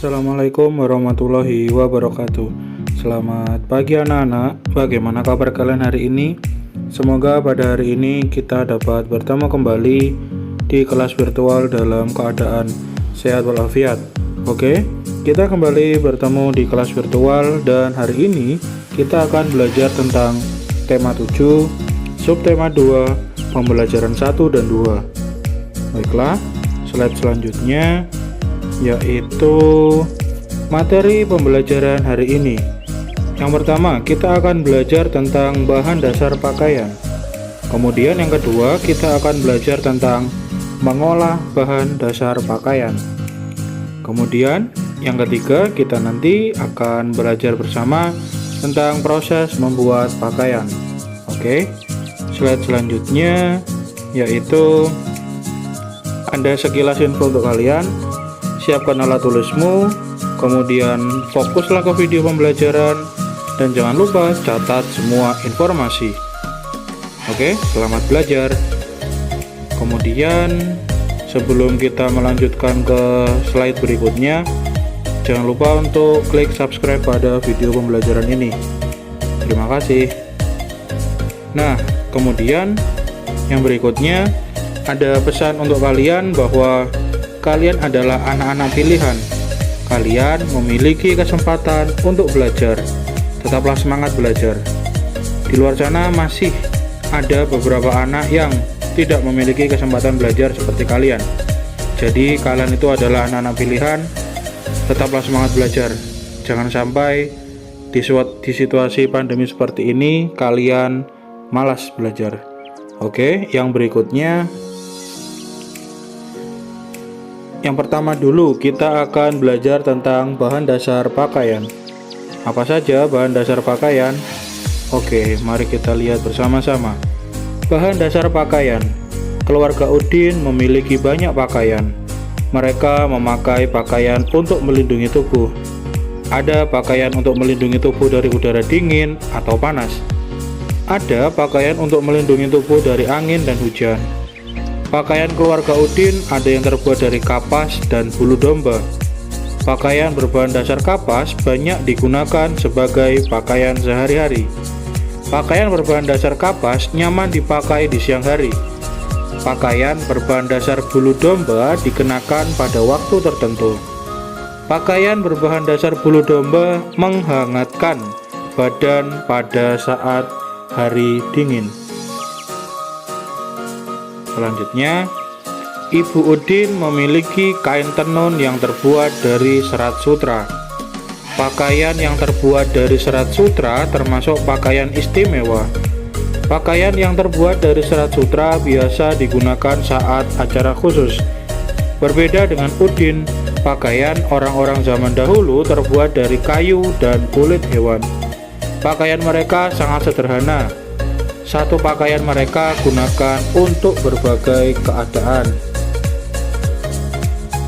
Assalamualaikum warahmatullahi wabarakatuh. Selamat pagi anak-anak. Bagaimana kabar kalian hari ini? Semoga pada hari ini kita dapat bertemu kembali di kelas virtual dalam keadaan sehat walafiat. Oke, kita kembali bertemu di kelas virtual dan hari ini kita akan belajar tentang tema 7, subtema 2, pembelajaran 1 dan 2. Baiklah, slide selanjutnya yaitu materi pembelajaran hari ini. Yang pertama, kita akan belajar tentang bahan dasar pakaian. Kemudian yang kedua, kita akan belajar tentang mengolah bahan dasar pakaian. Kemudian yang ketiga, kita nanti akan belajar bersama tentang proses membuat pakaian. Oke, slide selanjutnya yaitu ada sekilas info untuk kalian. Siapkan alat tulismu, kemudian fokuslah ke video pembelajaran, dan jangan lupa catat semua informasi. Oke, selamat belajar. Kemudian sebelum kita melanjutkan ke slide berikutnya, jangan lupa untuk klik subscribe pada video pembelajaran ini. Terima kasih. Nah, kemudian yang berikutnya ada pesan untuk kalian bahwa kalian adalah anak-anak pilihan. Kalian memiliki kesempatan untuk belajar. Tetaplah semangat belajar. Di luar sana masih ada beberapa anak yang tidak memiliki kesempatan belajar seperti kalian. Jadi kalian itu adalah anak-anak pilihan. Tetaplah semangat belajar. Jangan sampai di situasi pandemi seperti ini kalian malas belajar. Oke, yang berikutnya, yang pertama dulu kita akan belajar tentang bahan dasar pakaian. Apa saja bahan dasar pakaian? Oke, mari kita lihat bersama-sama. Bahan dasar pakaian. Keluarga Udin memiliki banyak pakaian. Mereka memakai pakaian untuk melindungi tubuh. Ada pakaian untuk melindungi tubuh dari udara dingin atau panas. Ada pakaian untuk melindungi tubuh dari angin dan hujan. Pakaian keluarga Udin ada yang terbuat dari kapas dan bulu domba. Pakaian berbahan dasar kapas banyak digunakan sebagai pakaian sehari-hari. Pakaian berbahan dasar kapas nyaman dipakai di siang hari. Pakaian berbahan dasar bulu domba dikenakan pada waktu tertentu. Pakaian berbahan dasar bulu domba menghangatkan badan pada saat hari dingin. Selanjutnya, Ibu Udin memiliki kain tenun yang terbuat dari serat sutra. Pakaian yang terbuat dari serat sutra termasuk pakaian istimewa. Pakaian yang terbuat dari serat sutra biasa digunakan saat acara khusus. Berbeda dengan Udin, pakaian orang-orang zaman dahulu terbuat dari kayu dan kulit hewan. Pakaian mereka sangat sederhana. Satu pakaian mereka gunakan untuk berbagai keadaan.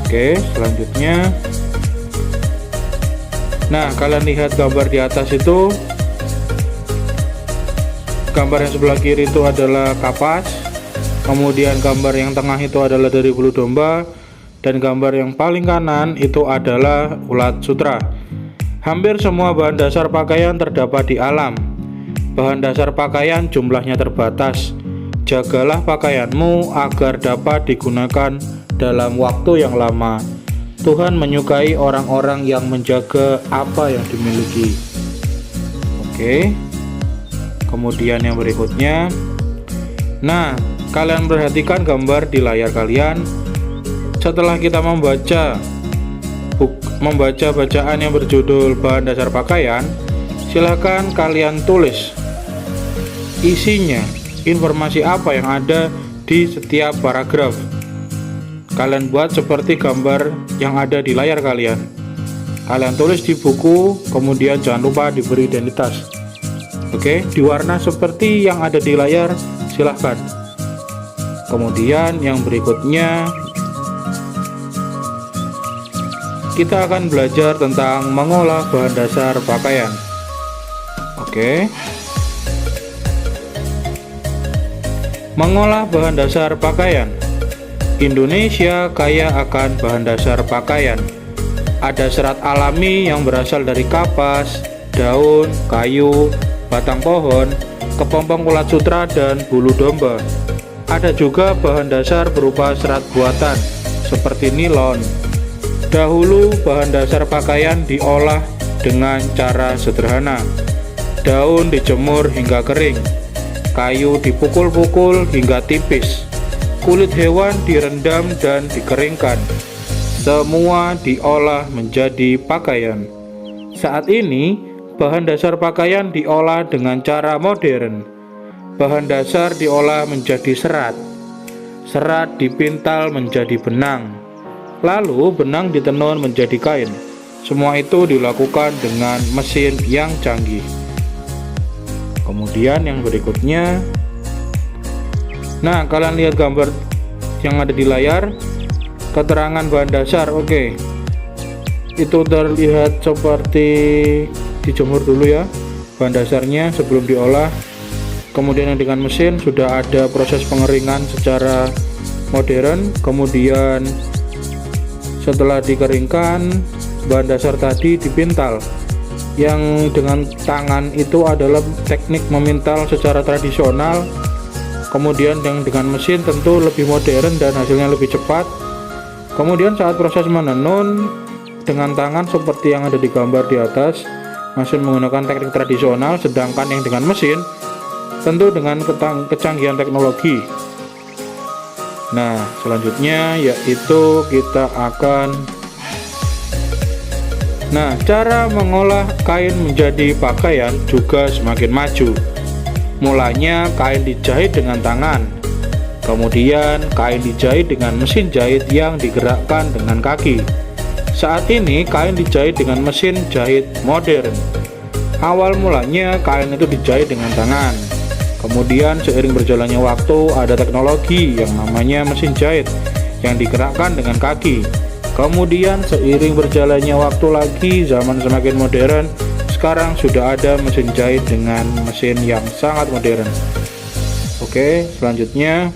Oke, selanjutnya. Nah, kalian lihat gambar di atas itu. Gambar yang sebelah kiri itu adalah kapas. Kemudian gambar yang tengah itu adalah dari bulu domba. Dan gambar yang paling kanan itu adalah ulat sutra. Hampir semua bahan dasar pakaian terdapat di alam. Bahan dasar pakaian jumlahnya terbatas. Jagalah pakaianmu agar dapat digunakan dalam waktu yang lama. Tuhan menyukai orang-orang yang menjaga apa yang dimiliki. Oke. Kemudian yang berikutnya. Nah, kalian perhatikan gambar di layar kalian. Setelah kita membaca bacaan yang berjudul bahan dasar pakaian, silakan kalian tulis isinya, informasi apa yang ada di setiap paragraf. Kalian buat seperti gambar yang ada di layar kalian. Kalian tulis di buku, kemudian jangan lupa diberi identitas. Oke, diwarna seperti yang ada di layar, silahkan. Kemudian yang berikutnya, kita akan belajar tentang mengolah bahan dasar pakaian. Oke. Mengolah bahan dasar pakaian. Indonesia kaya akan bahan dasar pakaian. Ada serat alami yang berasal dari kapas, daun, kayu, batang pohon, kepompong ulat sutra, dan bulu domba. Ada juga bahan dasar berupa serat buatan seperti nilon. Dahulu bahan dasar pakaian diolah dengan cara sederhana. Daun dijemur hingga kering, kayu dipukul-pukul hingga tipis, kulit hewan direndam dan dikeringkan. Semua diolah menjadi pakaian. Saat ini, bahan dasar pakaian diolah dengan cara modern. Bahan dasar diolah menjadi serat. Serat dipintal menjadi benang. Lalu benang ditenun menjadi kain. Semua itu dilakukan dengan mesin yang canggih. Kemudian yang berikutnya, nah kalian lihat gambar yang ada di layar, keterangan bahan dasar. Oke, itu terlihat seperti dijemur dulu ya bahan dasarnya sebelum diolah. Kemudian yang dengan mesin sudah ada proses pengeringan secara modern. Kemudian setelah dikeringkan, bahan dasar tadi dipintal. Yang dengan tangan itu adalah teknik memintal secara tradisional. Kemudian yang dengan mesin tentu lebih modern dan hasilnya lebih cepat. Kemudian saat proses menenun dengan tangan seperti yang ada di gambar di atas, mesin menggunakan teknik tradisional, sedangkan yang dengan mesin tentu dengan kecanggihan teknologi. Nah, selanjutnya yaitu kita akan cara mengolah kain menjadi pakaian juga semakin maju. Mulanya kain dijahit dengan tangan, kemudian kain dijahit dengan mesin jahit yang digerakkan dengan kaki. Saat ini kain dijahit dengan mesin jahit modern. Awal mulanya kain itu dijahit dengan tangan. Kemudian seiring berjalannya waktu ada teknologi yang namanya mesin jahit yang digerakkan dengan kaki. Kemudian seiring berjalannya waktu lagi, zaman semakin modern, sekarang sudah ada mesin jahit dengan mesin yang sangat modern. Oke, selanjutnya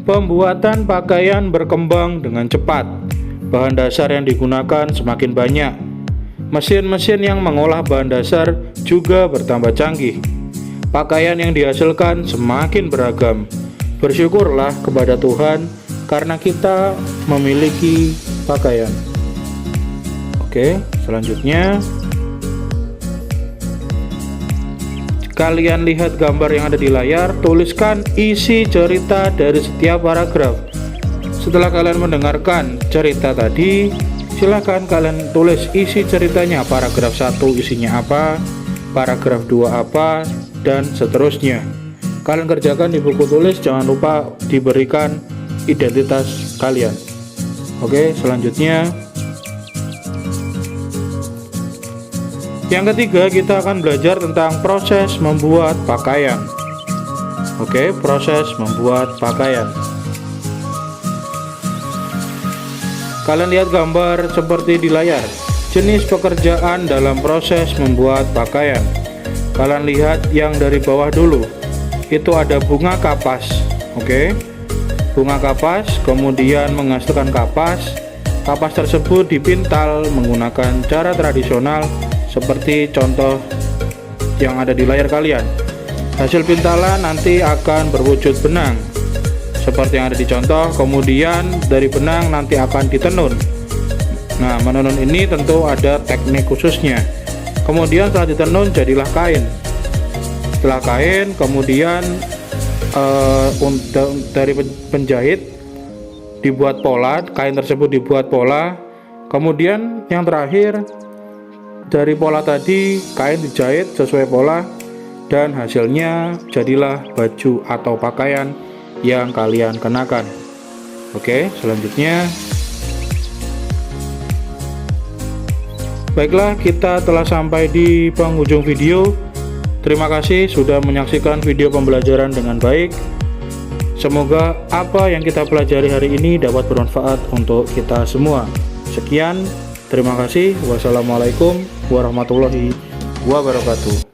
pembuatan pakaian berkembang dengan cepat. Bahan dasar yang digunakan semakin banyak. Mesin-mesin yang mengolah bahan dasar juga bertambah canggih. Pakaian yang dihasilkan semakin beragam. Bersyukurlah kepada Tuhan karena kita memiliki pakaian. Oke, selanjutnya kalian lihat gambar yang ada di layar, tuliskan isi cerita dari setiap paragraf. Setelah kalian mendengarkan cerita tadi, silahkan kalian tulis isi ceritanya. Paragraf 1 isinya apa, paragraf 2 apa, dan seterusnya. Kalian kerjakan di buku tulis, jangan lupa diberikan identitas kalian. Oke, selanjutnya yang ketiga, kita akan belajar tentang proses membuat pakaian. Oke, proses membuat pakaian. Kalian lihat gambar seperti di layar. Jenis pekerjaan dalam proses membuat pakaian. Kalian lihat yang dari bawah dulu. Itu ada bunga kapas. Oke. Bunga kapas, kemudian menghasilkan kapas. Kapas tersebut dipintal menggunakan cara tradisional seperti contoh yang ada di layar kalian. Hasil pintalan nanti akan berwujud benang seperti yang ada di contoh. Kemudian dari benang nanti akan ditenun. Nah, menenun ini tentu ada teknik khususnya. Kemudian setelah ditenun jadilah kain. Setelah kain, kemudian dari penjahit dibuat pola, kain tersebut dibuat pola. Kemudian yang terakhir, dari pola tadi kain dijahit sesuai pola dan hasilnya jadilah baju atau pakaian yang kalian kenakan. Oke, selanjutnya baiklah, kita telah sampai di penghujung video. Terima kasih sudah menyaksikan video pembelajaran dengan baik. Semoga apa yang kita pelajari hari ini dapat bermanfaat untuk kita semua. Sekian, terima kasih. Wassalamualaikum warahmatullahi wabarakatuh.